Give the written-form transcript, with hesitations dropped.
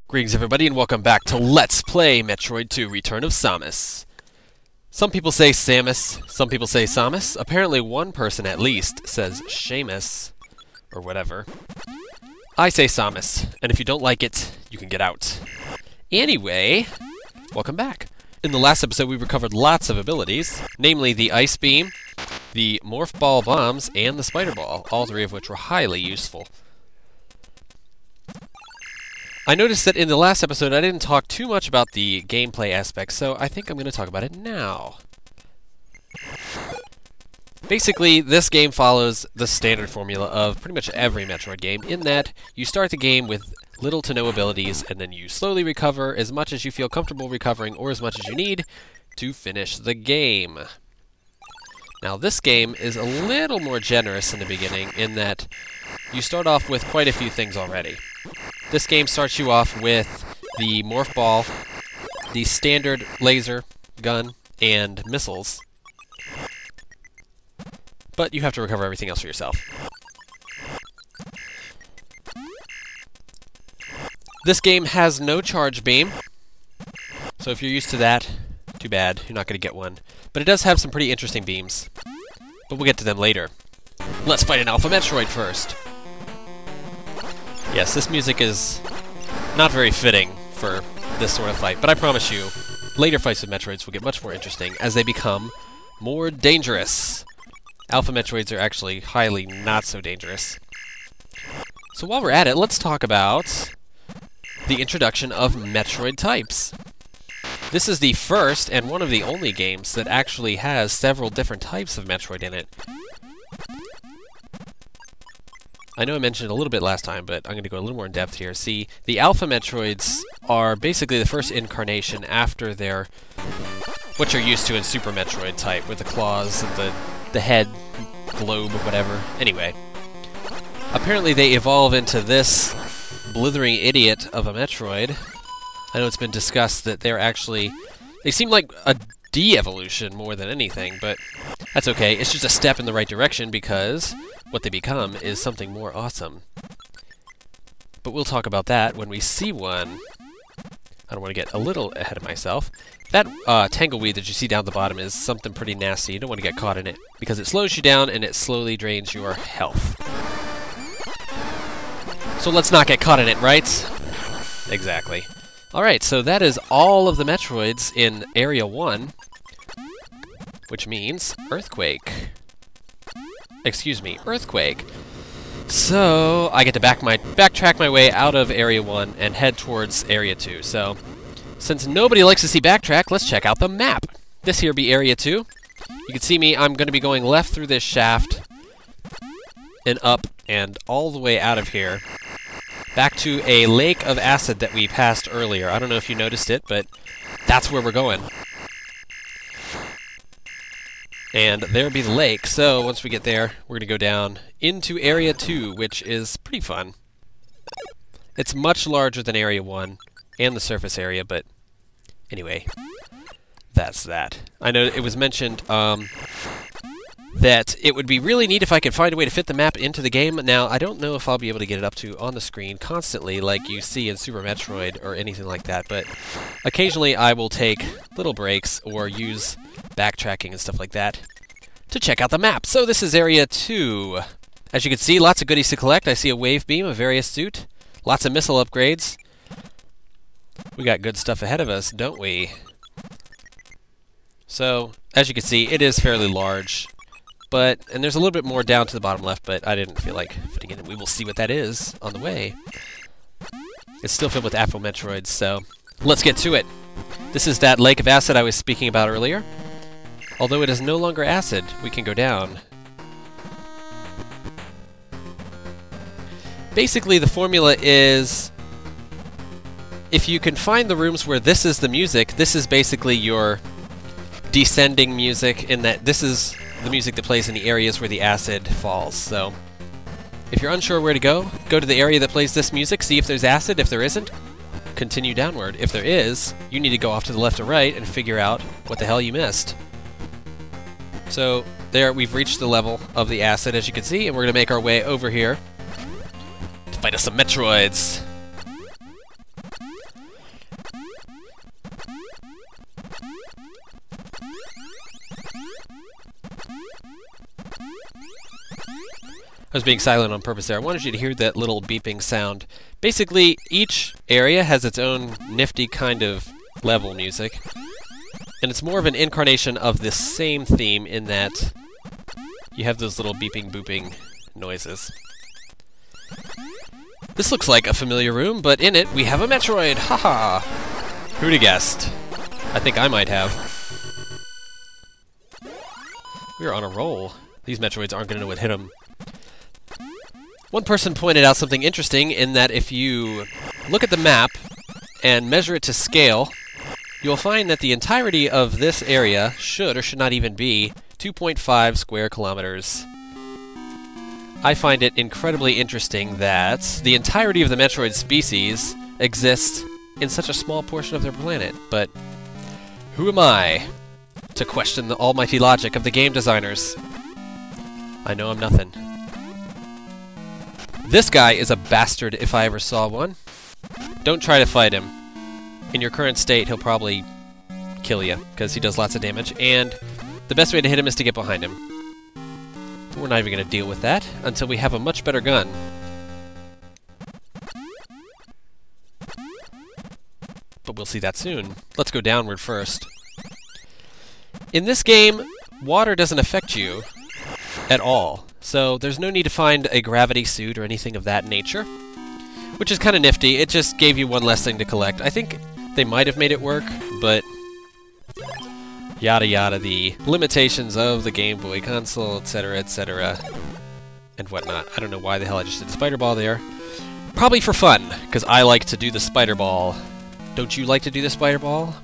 Greetings everybody and welcome back to Let's Play Metroid 2 Return of Samus. Some people say Samus, some people say Samus. Apparently one person at least says Shamus, or whatever. I say Samus, and if you don't like it, you can get out. Anyway, welcome back. In the last episode we recovered lots of abilities, namely the Ice Beam, the Morph Ball Bombs, and the Spider Ball, all three of which were highly useful. I noticed that in the last episode I didn't talk too much about the gameplay aspects, so I think I'm going to talk about it now. Basically, this game follows the standard formula of pretty much every Metroid game, in that you start the game with little to no abilities, and then you slowly recover as much as you feel comfortable recovering, or as much as you need, to finish the game. Now, this game is a little more generous in the beginning, in that you start off with quite a few things already. This game starts you off with the Morph Ball, the standard laser gun, and missiles. But you have to recover everything else for yourself. This game has no charge beam, so if you're used to that, too bad, you're not going to get one. But it does have some pretty interesting beams, but we'll get to them later. Let's fight an Alpha Metroid first. Yes, this music is not very fitting for this sort of fight, but I promise you, later fights with Metroids will get much more interesting as they become more dangerous. Alpha Metroids are actually highly not so dangerous. So while we're at it, let's talk about the introduction of Metroid types. This is the first and one of the only games that actually has several different types of Metroid in it. I know I mentioned it a little bit last time, but I'm going to go a little more in depth here. See, the Alpha Metroids are basically the first incarnation after their what you're used to in Super Metroid type, with the claws and the head globe or whatever. Anyway, apparently they evolve into this blithering idiot of a Metroid. I know it's been discussed that they seem like a de-evolution more than anything, but that's okay. It's just a step in the right direction, because what they become is something more awesome. But we'll talk about that when we see one. I don't want to get a little ahead of myself. That tangleweed that you see down the bottom is something pretty nasty. You don't want to get caught in it, because it slows you down and it slowly drains your health. So let's not get caught in it, right? Exactly. Alright, so that is all of the Metroids in Area 1, which means Earthquake. Excuse me, Earthquake. So I get to backtrack my way out of Area 1 and head towards Area 2. So, since nobody likes to see backtrack, let's check out the map. This here be Area 2. You can see me, I'm going to be going left through this shaft, and up, and all the way out of here, back to a lake of acid that we passed earlier. I don't know if you noticed it, but that's where we're going. And there'll be the lake, so once we get there, we're going to go down into Area 2, which is pretty fun. It's much larger than Area 1 and the surface area, but anyway, that's that. I know it was mentioned that it would be really neat if I could find a way to fit the map into the game. Now, I don't know if I'll be able to get it up to on the screen constantly like you see in Super Metroid or anything like that, but occasionally I will take little breaks or use backtracking and stuff like that to check out the map. So this is Area 2. As you can see, lots of goodies to collect. I see a wave beam, a various suit, lots of missile upgrades. We got good stuff ahead of us, don't we? So, as you can see, it is fairly large. And there's a little bit more down to the bottom left, but I didn't feel like fitting it in. We will see what that is on the way. It's still filled with Alpha Metroids, so let's get to it. This is that lake of acid I was speaking about earlier. Although it is no longer acid, we can go down. Basically, the formula is, if you can find the rooms where this is the music, this is basically your descending music, in that this is the music that plays in the areas where the acid falls. So, if you're unsure where to go to the area that plays this music, see if there's acid. If there isn't, continue downward. If there is, you need to go off to the left or right and figure out what the hell you missed. So, there we've reached the level of the acid, as you can see, and we're going to make our way over here to fight us some Metroids. I was being silent on purpose there. I wanted you to hear that little beeping sound. Basically, each area has its own nifty kind of level music. And it's more of an incarnation of this same theme in that you have those little beeping, booping noises. This looks like a familiar room, but in it we have a Metroid! Haha! Who'd have guessed? I think I might have. We're on a roll. These Metroids aren't going to know what hit them. One person pointed out something interesting in that if you look at the map and measure it to scale, you'll find that the entirety of this area should or should not even be 2.5 square kilometers. I find it incredibly interesting that the entirety of the Metroid species exists in such a small portion of their planet, but who am I to question the almighty logic of the game designers? I know I'm nothing. This guy is a bastard if I ever saw one. Don't try to fight him. In your current state, he'll probably kill you, because he does lots of damage, and the best way to hit him is to get behind him. But we're not even going to deal with that until we have a much better gun. But we'll see that soon. Let's go downward first. In this game, water doesn't affect you at all, so there's no need to find a gravity suit or anything of that nature, which is kind of nifty. It just gave you one less thing to collect. I think they might have made it work, but yada yada, the limitations of the Game Boy console, etc., and whatnot. I don't know why the hell I just did the spider ball there. Probably for fun, because I like to do the spider ball. Don't you like to do the spider ball?